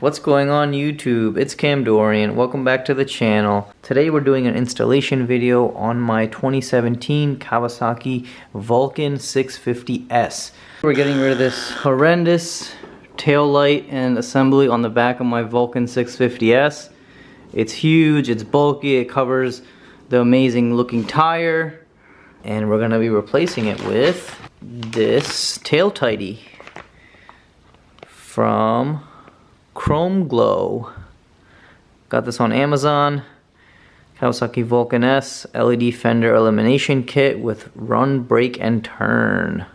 What's going on YouTube? It's Cam Dorian. Welcome back to the channel. Today we're doing an installation video on my 2017 Kawasaki Vulcan 650S. We're getting rid of this horrendous tail light and assembly on the back of my Vulcan 650S. It's huge, it's bulky, it covers the amazing looking tire, and we're gonna be replacing it with this tail tidy from Chrome Glow. Got this on Amazon. Kawasaki Vulcan S LED fender elimination kit with run, brake, and turn.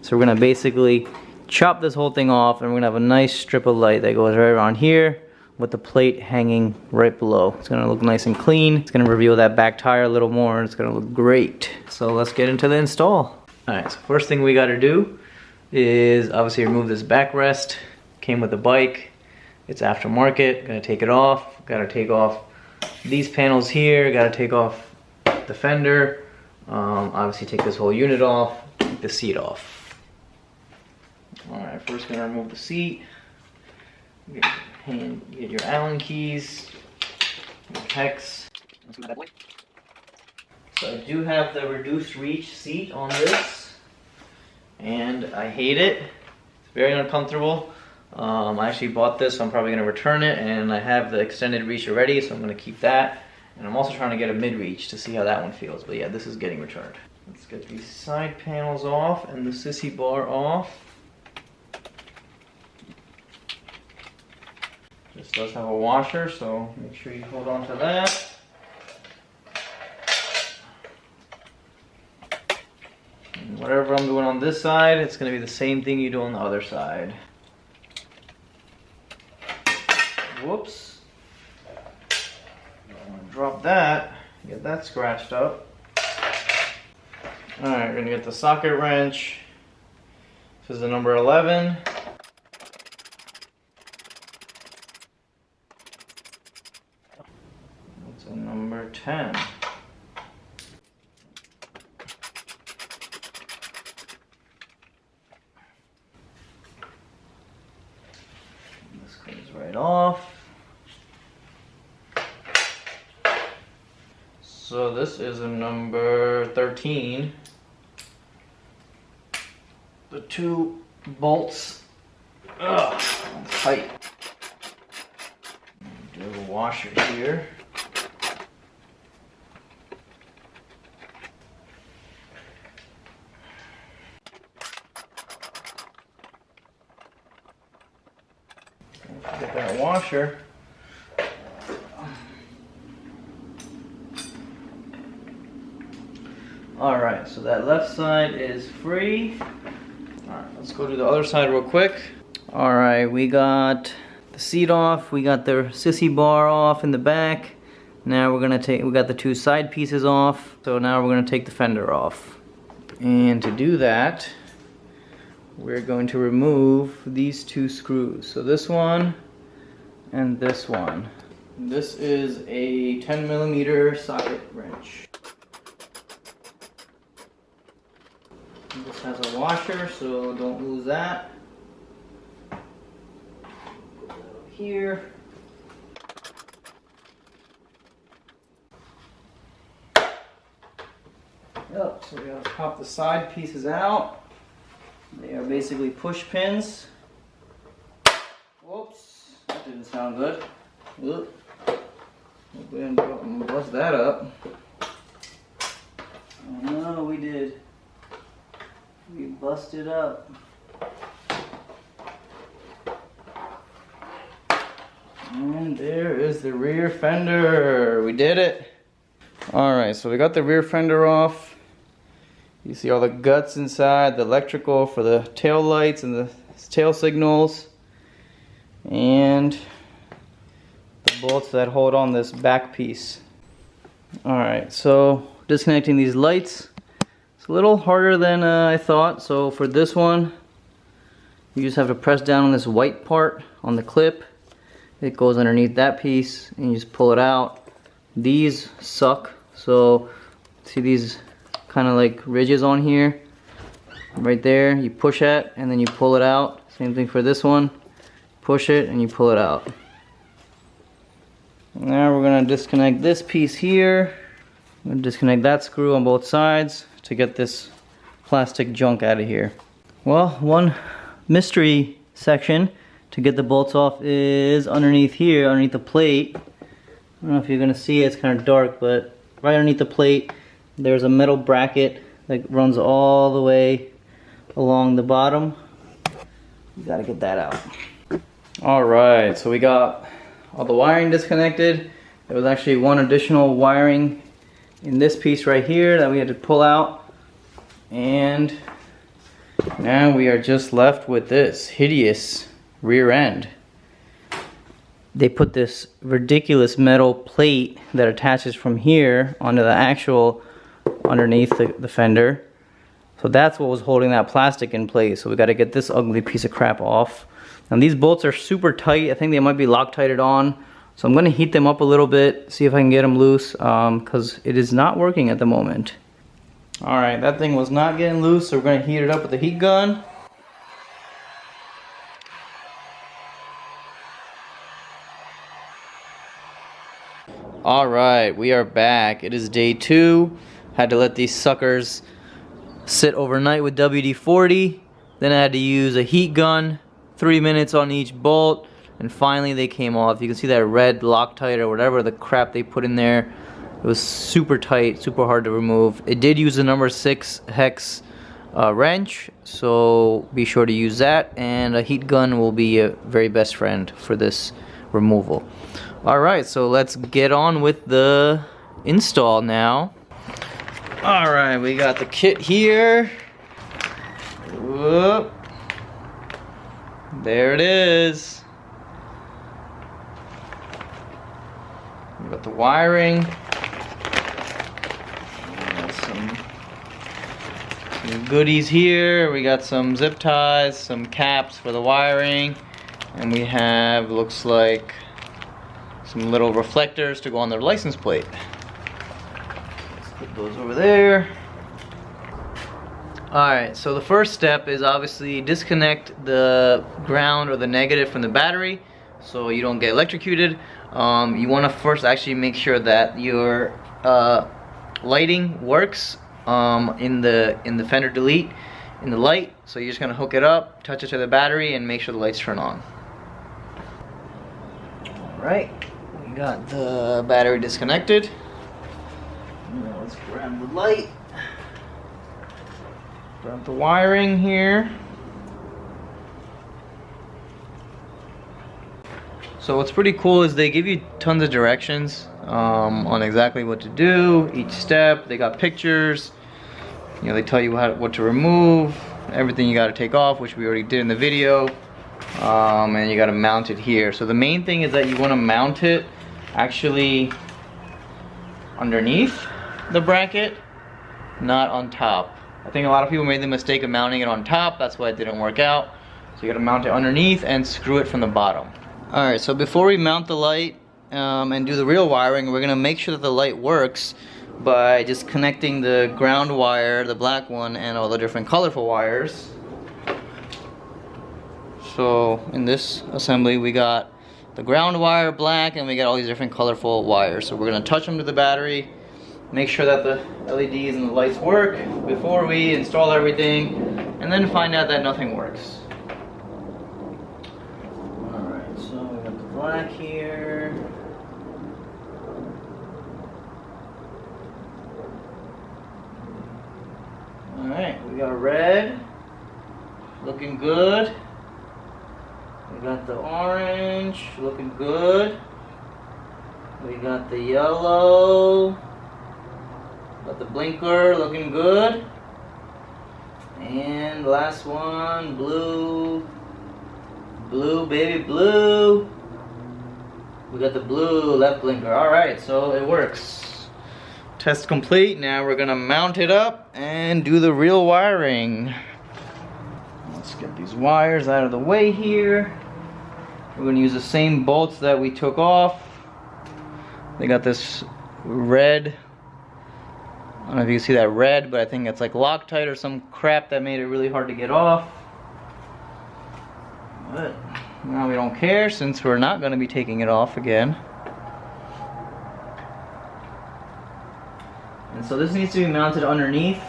So we're gonna basically chop this whole thing off, and we're gonna have a nice strip of light that goes right around here with the plate hanging right below. It's gonna look nice and clean. It's gonna reveal that back tire a little more, and it's gonna look great. So let's get into the install. Alright, so first thing we gotta do is obviously remove this backrest. Came with the bike, it's aftermarket, gotta take it off, gotta take off these panels here, gotta take off the fender, obviously take this whole unit off, take the seat off. Alright, first gonna remove the seat, get your Allen keys, your hex. So I do have the reduced reach seat on this, and I hate it, it's very uncomfortable. I actually bought this, so I'm probably going to return it, and I have the extended reach already, so I'm going to keep that. And I'm also trying to get a mid-reach to see how that one feels, but yeah, this is getting returned. Let's get these side panels off and the sissy bar off. This does have a washer, so make sure you hold on to that. And whatever I'm doing on this side, it's going to be the same thing you do on the other side. Whoops. I'm gonna drop that, get that scratched up. Alright, we're gonna get the socket wrench. This is the number 11. That's a number 10. This comes right off. So this is a number 13. The two bolts, tight. Do a washer here. Get that washer. Alright, so that left side is free. Alright, let's go to the other side real quick. Alright, we got the seat off, we got the sissy bar off in the back. Now we got the two side pieces off. So now we're gonna take the fender off. And to do that, we're going to remove these two screws. So this one and this one. This is a 10mm socket wrench. This has a washer, so don't lose that. Put that up here. Yep, so we gotta pop the side pieces out. They are basically push pins. Whoops, that didn't sound good. Oop. We didn't bust that up. Oh no, we did. We busted up. And there is the rear fender. We did it. Alright, so we got the rear fender off. You see all the guts inside, the electrical for the tail lights and the tail signals. And the bolts that hold on this back piece. Alright, so disconnecting these lights. It's a little harder than I thought. So for this one, you just have to press down on this white part on the clip. It goes underneath that piece and you just pull it out. These suck, so see these kind of like ridges on here? Right there, you push it and then you pull it out. Same thing for this one. push it and you pull it out. Now we're gonna disconnect this piece here. I'm gonna disconnect that screw on both sides to get this plastic junk out of here. Well, one mystery section to get the bolts off is underneath here, underneath the plate. I don't know if you're gonna see it, it's kind of dark, but right underneath the plate there's a metal bracket that runs all the way along the bottom. You gotta get that out. Alright, so we got all the wiring disconnected. There was actually one additional wiring in this piece right here that we had to pull out. And now we are just left with this hideous rear end. They put this ridiculous metal plate that attaches from here onto the actual underneath the fender. So that's what was holding that plastic in place. So we got to get this ugly piece of crap off. And these bolts are super tight. I think they might be Loctited on. So I'm going to heat them up a little bit, see if I can get them loose, because it is not working at the moment. Alright, that thing was not getting loose, so we're going to heat it up with a heat gun. Alright, we are back. It is day 2. Had to let these suckers sit overnight with WD-40. Then I had to use a heat gun, 3 minutes on each bolt, and finally they came off. You can see that red Loctite or whatever the crap they put in there. It was super tight, super hard to remove. It did use a number 6 hex wrench, so be sure to use that, and a heat gun will be a very best friend for this removal. Alright, so let's get on with the install now. Alright, we got the kit here. Whoop. There it is. We got the wiring. We got some goodies here. We got some zip ties, some caps for the wiring, and we have, looks like, some little reflectors to go on their license plate. Let's put those over there. Alright, so the first step is obviously disconnect the ground or the negative from the battery so you don't get electrocuted. You want to first actually make sure that your lighting works in the fender delete, in the light. So you're just going to hook it up, touch it to the battery, and make sure the lights turn on. Alright. Got the battery disconnected. Now let's grab the light. Grab the wiring here. So what's pretty cool is they give you tons of directions on exactly what to do, each step. They got pictures. You know, they tell you what to remove, everything you got to take off, which we already did in the video. And you got to mount it here. So the main thing is that you want to mount it actually underneath the bracket, not on top. I think a lot of people made the mistake of mounting it on top. That's why it didn't work out. So you got to mount it underneath and screw it from the bottom. Alright, so before we mount the light and do the real wiring, we're going to make sure that the light works by just connecting the ground wire, the black one, and all the different colorful wires. So in this assembly we got the ground wire black, and we got all these different colorful wires. So we're going to touch them to the battery, make sure that the LEDs and the lights work before we install everything, and then find out that nothing works. Alright, so we got the black here. Alright, we got red, looking good. We got the orange, looking good. We got the yellow. Got the blinker, looking good. And last one, blue. Blue, baby, blue. We got the blue left blinker. Alright, so it works. Test complete. Now we're gonna mount it up and do the real wiring. Let's get these wires out of the way here. We're going to use the same bolts that we took off. They got this red, I don't know if you can see that red, but I think it's like Loctite or some crap that made it really hard to get off. But Now we don't care since we're not going to be taking it off again. And so this needs to be mounted underneath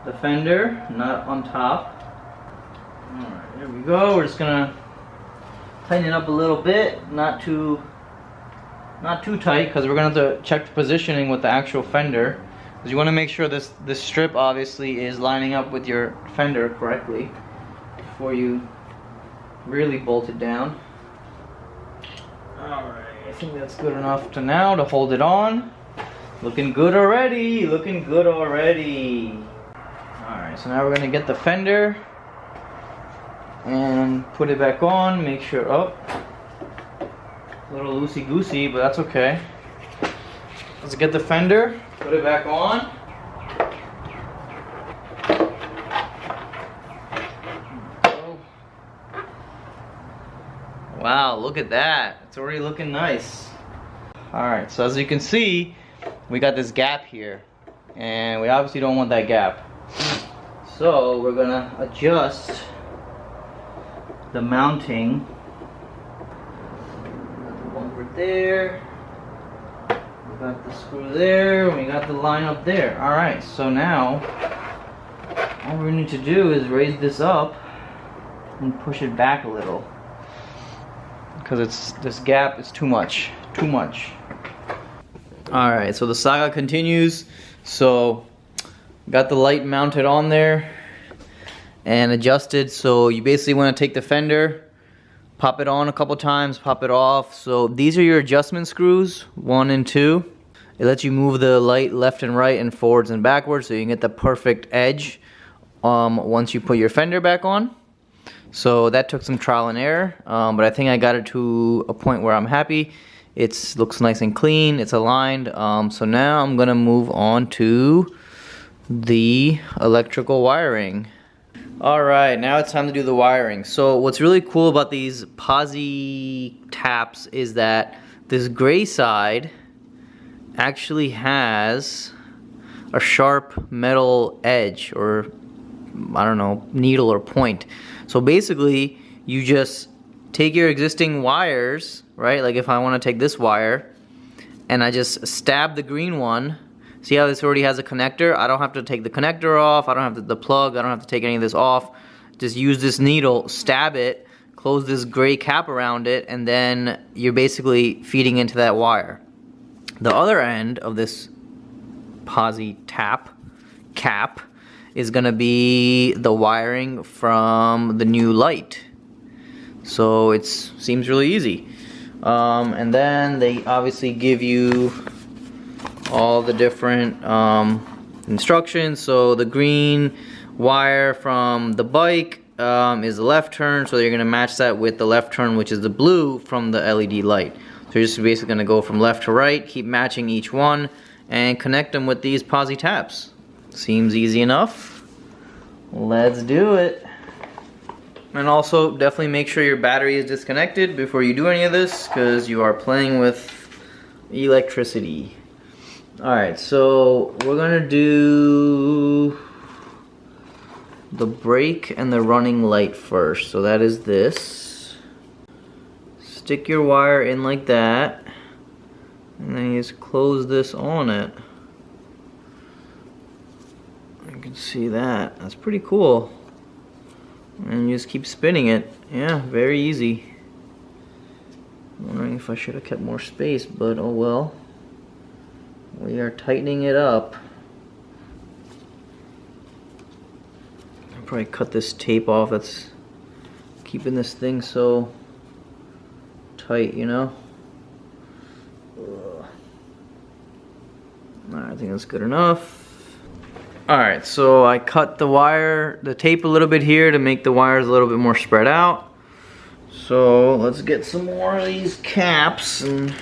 the fender, not on top. Alright, there we go. We're just gonna tighten it up a little bit, not too tight, because we're gonna have to check the positioning with the actual fender. Because you want to make sure this strip obviously is lining up with your fender correctly before you really bolt it down. Alright, I think that's good enough to now to hold it on. Looking good already, looking good already. Alright, so now we're going to get the fender and put it back on, make sure, oh, a little loosey-goosey, but that's okay. Let's get the fender, put it back on. Wow, look at that, it's already looking nice. Alright, so as you can see, we got this gap here, and we obviously don't want that gap. So we're gonna adjust the mounting. Over there. We got the screw there, we got the line up there. Alright, so now all we need to do is raise this up and push it back a little. Because this gap is too much. Too much. Alright, so the saga continues. So got the light mounted on there and adjusted. So you basically want to take the fender, pop it on a couple times, pop it off. So these are your adjustment screws, 1 and 2. It lets you move the light left and right and forwards and backwards so you can get the perfect edge once you put your fender back on. So that took some trial and error, but I think I got it to a point where I'm happy. It looks nice and clean, it's aligned. So now I'm gonna move on to the electrical wiring. Alright, now it's time to do the wiring. So what's really cool about these Posi taps is that this gray side actually has a sharp metal edge, or I don't know, needle or point. So basically you just take your existing wires, right? Like if I want to take this wire and I just stab the green one. See how this already has a connector? I don't have to take the connector off, I don't have the plug, I don't have to take any of this off. Just use this needle, stab it, close this gray cap around it, and then you're basically feeding into that wire. The other end of this Posi tap cap is gonna be the wiring from the new light. So it seems really easy. And then they obviously give you all the different instructions. So the green wire from the bike is the left turn, so you're gonna match that with the left turn, which is the blue from the LED light. So you're just basically gonna go from left to right, keep matching each one, and connect them with these Posi taps. Seems easy enough. Let's do it. And also definitely make sure your battery is disconnected before you do any of this, because you are playing with electricity. Alright, so we're gonna do the brake and the running light first. So that is this. Stick your wire in like that, and then you just close this on it. You can see that. That's pretty cool. And you just keep spinning it. Yeah, very easy. I'm wondering if I should have kept more space, but oh well. We are tightening it up. I'll probably cut this tape off that's keeping this thing so tight, you know? Alright, I think that's good enough. Alright, so I cut the tape a little bit here to make the wires a little bit more spread out. So let's get some more of these caps and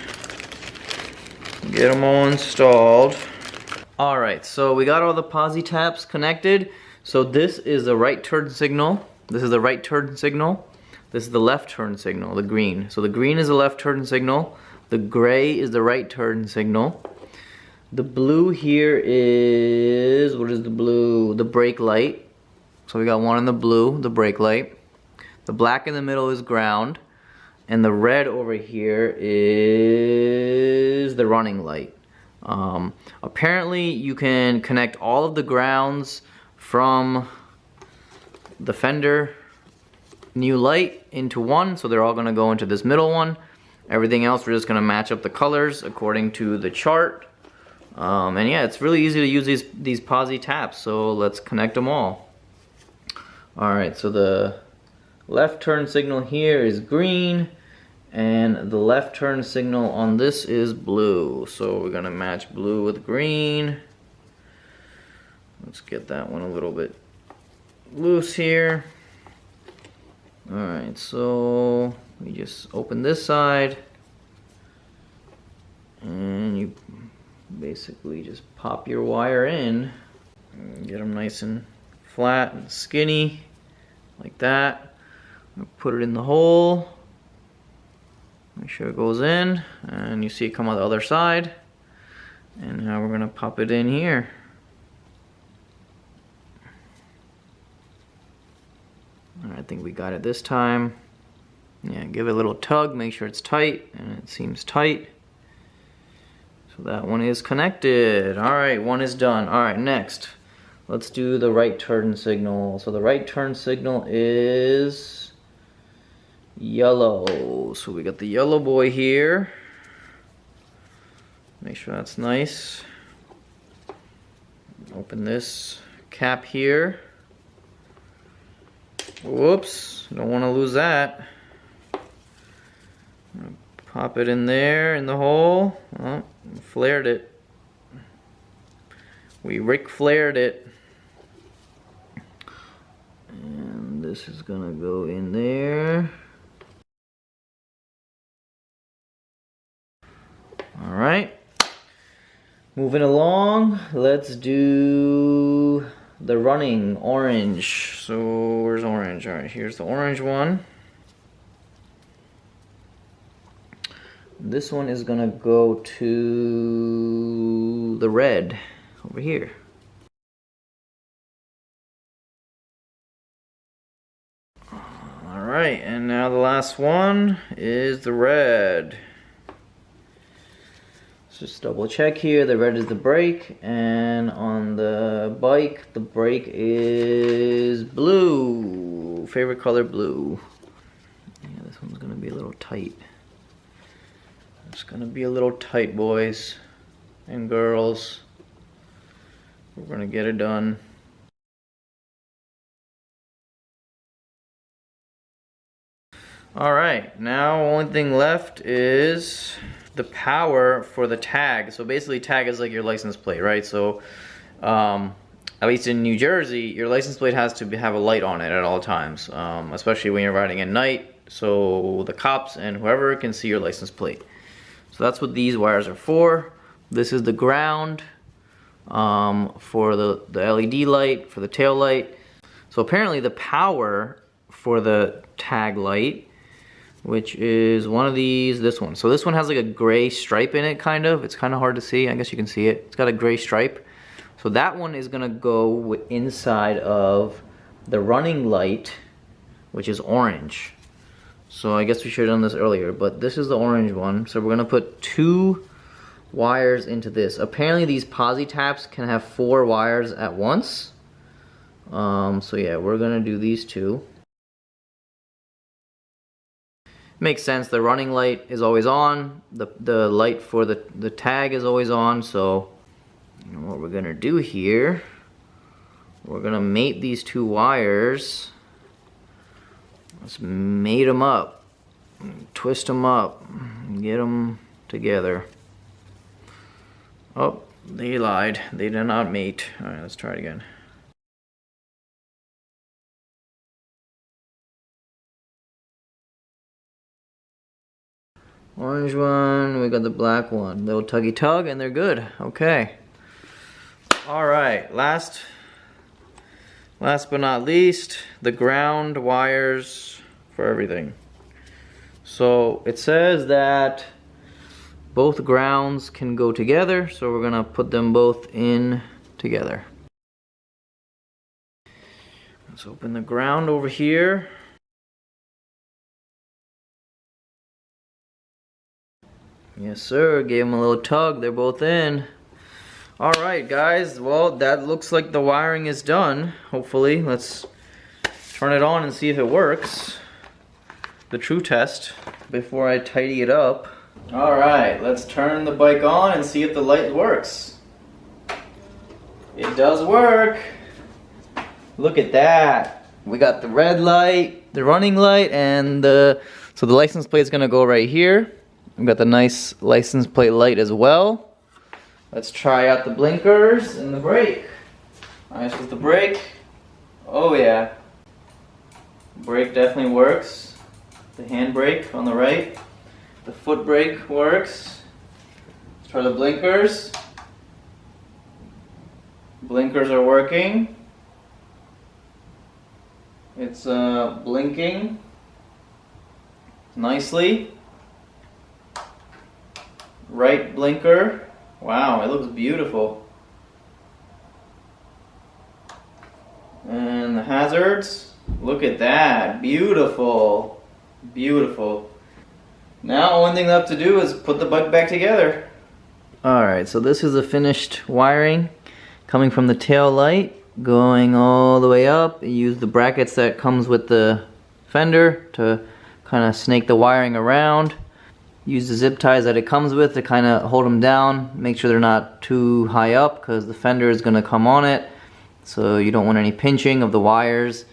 get them all installed. Alright, so we got all the Posi taps connected. So this is the right turn signal. This is the right turn signal. This is the left turn signal, the green. So the green is the left turn signal. The gray is the right turn signal. The blue here is, what is the blue? The brake light. So we got one in the blue, the brake light. The black in the middle is ground, and the red over here is the running light. Apparently you can connect all of the grounds from the Fender new light into one, so they're all going to go into this middle one. Everything else we're just going to match up the colors according to the chart. And yeah, it's really easy to use these posi taps, so let's connect them all. Alright, so the left turn signal here is green, and the left turn signal on this is blue. So we're gonna match blue with green. Let's get that one a little bit loose here. Alright, so we just open this side, and you basically just pop your wire in and get them nice and flat and skinny like that. Put it in the hole, make sure it goes in, and you see it come out the other side. And now we're gonna pop it in here. I think we got it this time. Yeah, give it a little tug, make sure it's tight, and it seems tight. So that one is connected. Alright, one is done. Alright, next, let's do the right turn signal. So the right turn signal is yellow. So we got the yellow boy here. Make sure that's nice. Open this cap here. Whoops, don't want to lose that. Pop it in there in the hole. Oh, flared it. We Ric Flaired it. And this is gonna go in there. Alright. Moving along, let's do the running orange. So where's orange? Alright, here's the orange one. This one is gonna go to the red over here. Alright, and now the last one is the red. Let's just double check here. The red is the brake, and on the bike, the brake is blue. Favorite color, blue. Yeah, this one's gonna be a little tight. It's gonna be a little tight, boys and girls. We're gonna get it done. Alright, now only thing left is the power for the tag. So basically tag is like your license plate, right? So at least in New Jersey, your license plate has to have a light on it at all times, especially when you're riding at night, so the cops and whoever can see your license plate. So that's what these wires are for. This is the ground for the LED light, for the tail light. So apparently the power for the tag light, which is one of these, this one. So this one has like a gray stripe in it, kind of. It's kind of hard to see. I guess you can see it. It's got a gray stripe. So that one is gonna go inside of the running light, which is orange. So I guess we should have done this earlier, but this is the orange one. So we're gonna put 2 wires into this. Apparently these posi taps can have 4 wires at once. So yeah, we're gonna do these 2. Makes sense, the running light is always on. The light for the tag is always on, so what we're gonna do here, we're gonna mate these 2 wires. Let's mate them up, twist them up, get them together. Oh, they lied. They did not mate. All right, let's try it again. Orange one, we got the black one. Little tuggy tug and they're good. Okay. All right, last but not least, the ground wires for everything. So it says that both grounds can go together, so we're gonna put them both in together. Let's open the ground over here. Yes, sir. Gave them a little tug. They're both in. Alright, guys. Well, that looks like the wiring is done. Hopefully. Let's turn it on and see if it works. The true test before I tidy it up. Alright, let's turn the bike on and see if the light works. It does work. Look at that. We got the red light, the running light, and so the license plate is gonna go right here. We've got the nice license plate light as well. Let's try out the blinkers and the brake. Nice with the brake. Oh yeah. Brake definitely works. The handbrake on the right. The foot brake works. Let's try the blinkers. Blinkers are working. It's blinking nicely. Right blinker. Wow, it looks beautiful. And the hazards. Look at that. Beautiful. Beautiful. Now, one thing left to do is put the bike back together. Alright, so this is the finished wiring coming from the tail light, going all the way up. You use the brackets that comes with the fender to kind of snake the wiring around. Use the zip ties that it comes with to kind of hold them down. Make sure they're not too high up because the fender is going to come on it. So you don't want any pinching of the wires.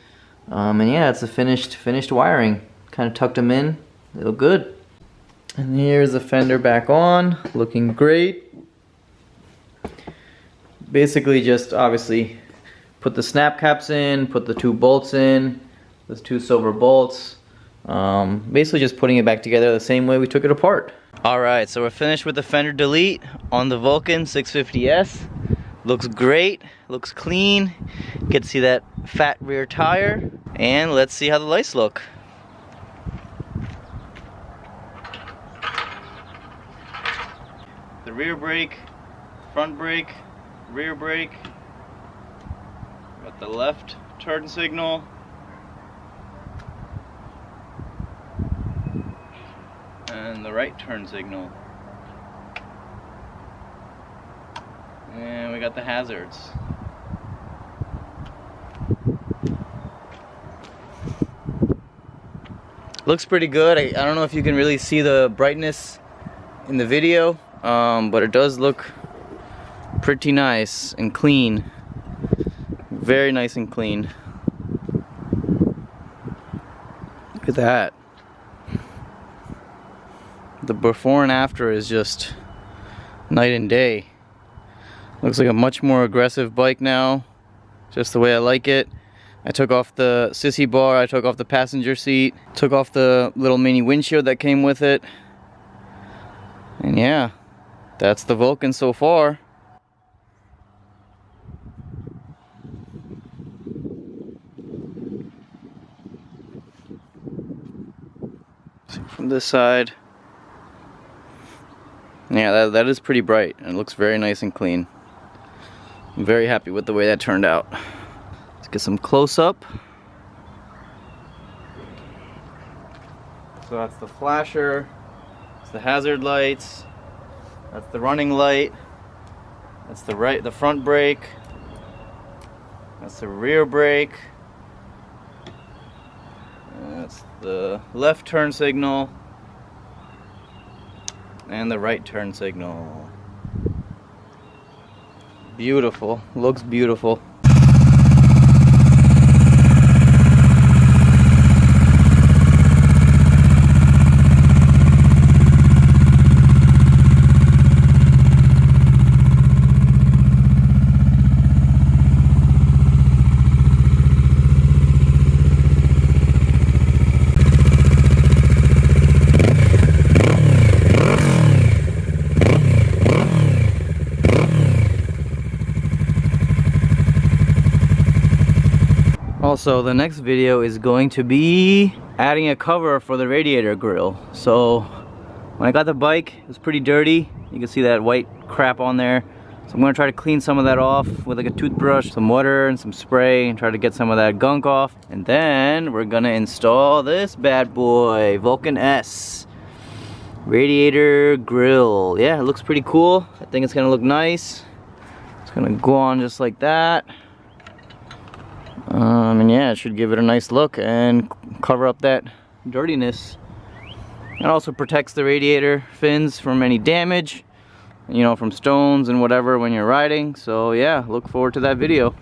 And yeah, it's a finished wiring. Kind of tucked them in. They look good. And here's the fender back on. Looking great. Basically just obviously put the snap caps in, put the 2 bolts in, those 2 silver bolts. Basically just putting it back together the same way we took it apart. Alright, so we're finished with the fender delete on the Vulcan 650S. Looks great, looks clean. You can see that fat rear tire. And let's see how the lights look. The rear brake, front brake, rear brake. Got the left turn signal. And the right turn signal. And we got the hazards. Looks pretty good. I don't know if you can really see the brightness in the video, but it does look pretty nice and clean. Very nice and clean. Look at that. The before and after is just night and day. Looks like a much more aggressive bike now, just the way I like it. I took off the sissy bar, I took off the passenger seat, took off the little mini windshield that came with it. And yeah, that's the Vulcan so far. See from this side. Yeah, that is pretty bright and it looks very nice and clean. I'm very happy with the way that turned out. Let's get some close-up. So that's the flasher, that's the hazard lights, that's the running light, that's the front brake, that's the rear brake, that's the left turn signal, and the right turn signal. Beautiful, looks beautiful. Also, the next video is going to be adding a cover for the radiator grill. So when I got the bike, it was pretty dirty. You can see that white crap on there. So I'm going to try to clean some of that off with like a toothbrush, some water and some spray, and try to get some of that gunk off. And then we're going to install this bad boy, Vulcan S. Radiator grill. Yeah, it looks pretty cool. I think it's gonna look nice. It's gonna go on just like that. And yeah, it should give it a nice look and cover up that dirtiness. It also protects the radiator fins from any damage, you know, from stones and whatever when you're riding. So yeah, look forward to that video.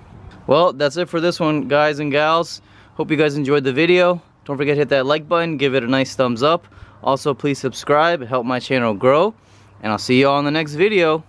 Well, that's it for this one, guys and gals. Hope you guys enjoyed the video. Don't forget to hit that like button, give it a nice thumbs up. Also, please subscribe, help my channel grow, and I'll see you all in the next video.